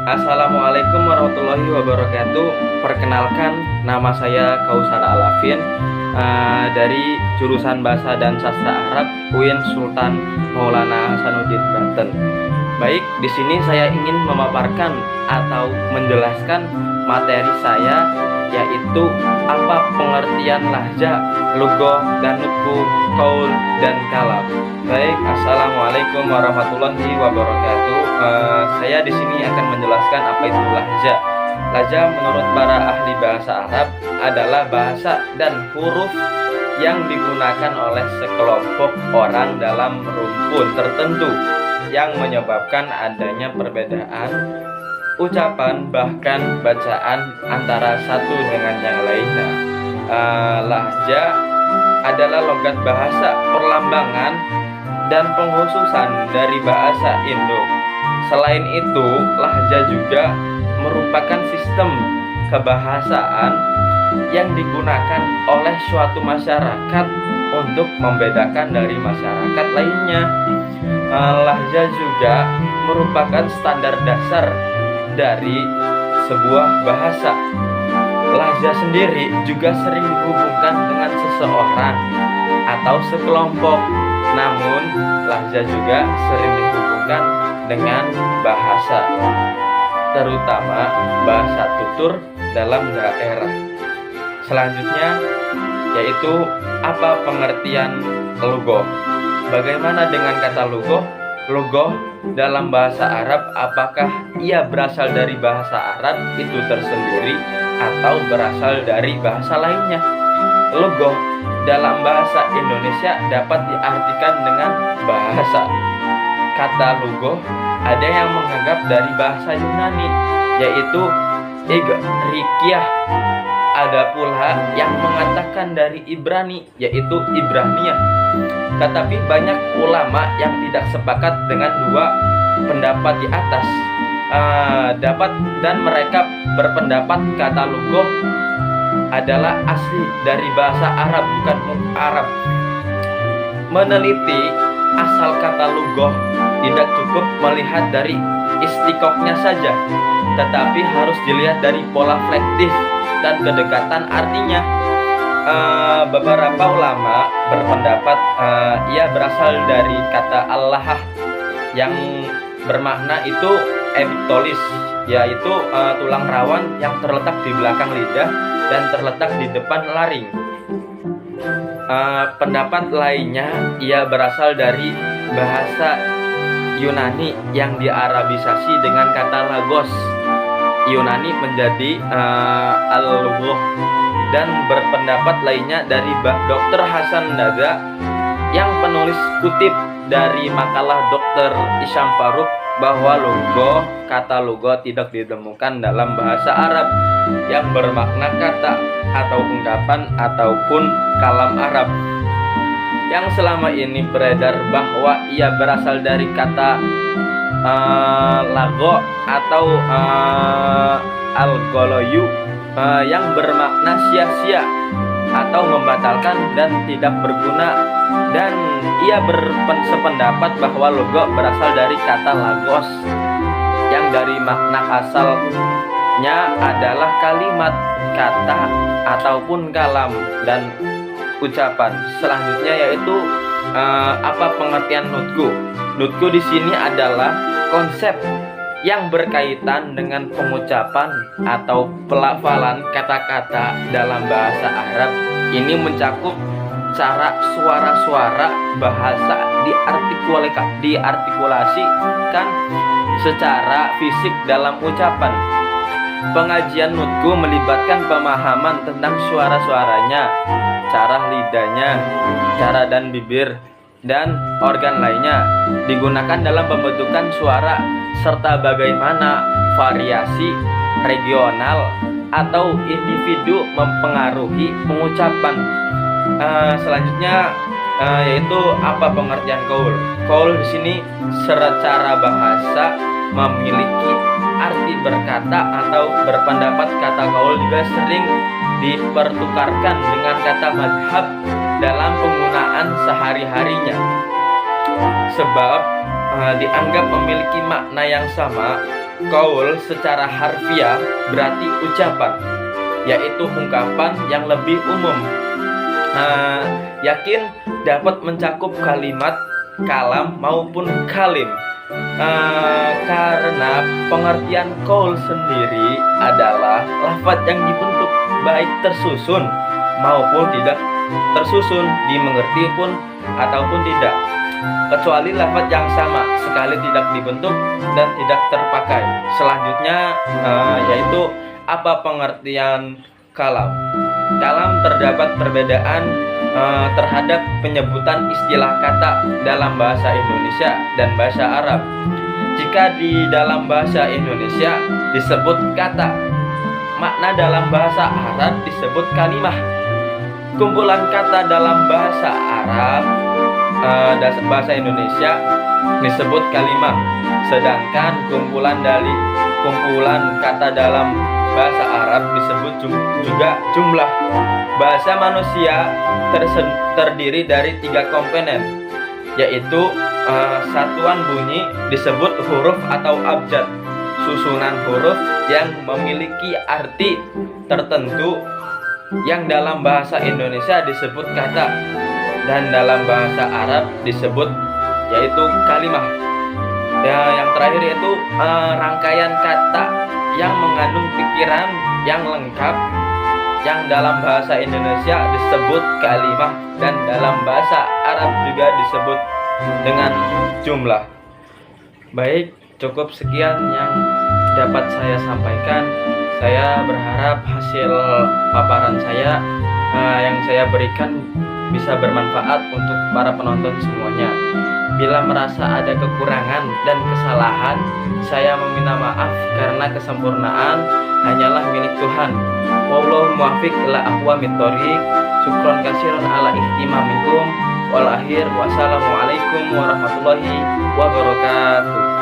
Assalamualaikum warahmatullahi wabarakatuh. Perkenalkan, nama saya Kausar Alafin, dari jurusan Bahasa dan Sastra Arab UIN Sultan Maulana Hasanuddin Banten. Baik, di sini saya ingin memaparkan atau menjelaskan materi saya, yaitu apa pengertian lahja, lughah, dan nutqu, qaul, dan kalam. Baik, assalamualaikum warahmatullahi wabarakatuh. Saya di sini akan menjelaskan apa itu lahja. Lahja menurut para ahli bahasa Arab adalah bahasa dan huruf yang digunakan oleh sekelompok orang dalam rumpun tertentu yang menyebabkan adanya perbedaan ucapan bahkan bacaan antara satu dengan yang lainnya. Lahja adalah logat bahasa perlambangan dan penghususan dari bahasa Indo. Selain itu, lahja juga merupakan sistem kebahasaan yang digunakan oleh suatu masyarakat untuk membedakan dari masyarakat lainnya. Lahja juga merupakan standar dasar dari sebuah bahasa. Lahja sendiri juga sering dihubungkan dengan seseorang atau sekelompok. Namun, lahja juga sering dihubungkan dengan bahasa, terutama bahasa tutur dalam daerah. Selanjutnya yaitu apa pengertian lughah. Bagaimana dengan kata lughah? Lughah dalam bahasa Arab, apakah ia berasal dari bahasa Arab itu tersendiri atau berasal dari bahasa lainnya? Lughah dalam bahasa Indonesia dapat diartikan dengan bahasa. Kata lughah ada yang menganggap dari bahasa Yunani, yaitu Igrikiah. Ada pula yang mengatakan dari Ibrani, yaitu Ibraniyah. Tetapi banyak ulama yang tidak sepakat dengan dua pendapat di atas. Dan mereka berpendapat kata lughah adalah asli dari bahasa Arab, bukan Arab. Meneliti asal kata lughah tidak cukup melihat dari istiqoqnya saja, tetapi harus dilihat dari pola flektif dan kedekatan artinya. Beberapa ulama berpendapat ia berasal dari kata Allah yang bermakna itu epitolis, yaitu tulang rawan yang terletak di belakang lidah dan terletak di depan laring. Pendapat lainnya ia berasal dari bahasa Yunani yang diarabisasi dengan kata logos Yunani menjadi al-lughah. Dan berpendapat lainnya dari Dr. Hasan Naga yang penulis kutip dari makalah Dr. Isyam Faruk bahwa kata lughah tidak ditemukan dalam bahasa Arab yang bermakna kata atau ungkapan ataupun kalam Arab. Yang selama ini beredar bahwa ia berasal dari kata lago atau al-goloyu yang bermakna sia-sia atau membatalkan dan tidak berguna, dan ia bersependapat bahwa lughah berasal dari kata lagos yang dari makna asalnya adalah kalimat, kata ataupun kalam dan ucapan. Selanjutnya yaitu apa pengertian nutqu. Nutqu di sini adalah konsep yang berkaitan dengan pengucapan atau pelafalan kata-kata dalam bahasa Arab. Ini mencakup cara suara-suara bahasa diartikulasikan secara fisik dalam ucapan. Pengajian nutqu melibatkan pemahaman tentang suara-suaranya, cara lidahnya, cara dan bibir, dan organ lainnya digunakan dalam pembentukan suara, serta bagaimana variasi regional atau individu mempengaruhi pengucapan. Selanjutnya yaitu apa pengertian qaul. Qaul di sini secara bahasa memiliki arti berkata atau berpendapat. Kata qaul juga sering dipertukarkan dengan kata madhab dalam penggunaan sehari-harinya, sebab dianggap memiliki makna yang sama Qaul secara harfiah berarti ucapan, yaitu ungkapan yang lebih umum. Yakin dapat mencakup kalimat, kalam maupun kalim. Karena pengertian qaul sendiri adalah lafaz yang dibentuk baik tersusun maupun tidak tersusun, dimengerti pun ataupun tidak, kecuali lafaz yang sama sekali tidak dibentuk dan tidak terpakai. Selanjutnya yaitu apa pengertian kalam. Kalam terdapat perbedaan terhadap penyebutan istilah kata dalam bahasa Indonesia dan bahasa Arab. Jika di dalam bahasa Indonesia disebut kata, makna dalam bahasa Arab disebut kalimah. Kumpulan kata dalam bahasa Arab, bahasa Indonesia disebut kalimah, sedangkan kumpulan kata dalam bahasa Arab disebut juga jumlah. Bahasa manusia terdiri dari 3 komponen, yaitu satuan bunyi disebut huruf atau abjad, susunan huruf yang memiliki arti tertentu yang dalam bahasa Indonesia disebut kata, dan dalam bahasa Arab disebut yaitu kalimah. Yang terakhir yaitu rangkaian kata yang mengandung pikiran yang lengkap, yang dalam bahasa Indonesia disebut kalimah dan dalam bahasa Arab juga disebut dengan jumlah. Baik, cukup sekian yang dapat saya sampaikan. Saya berharap hasil paparan saya yang saya berikan bisa bermanfaat untuk para penonton semuanya. Bila merasa ada kekurangan dan kesalahan, saya meminta maaf karena kesempurnaan hanyalah milik Tuhan. Wallahu muwaffiq ila aqwamit thoriq. Syukron katsiran ala ihtimamikum. Wal akhir wassalamualaikum warahmatullahi wabarakatuh.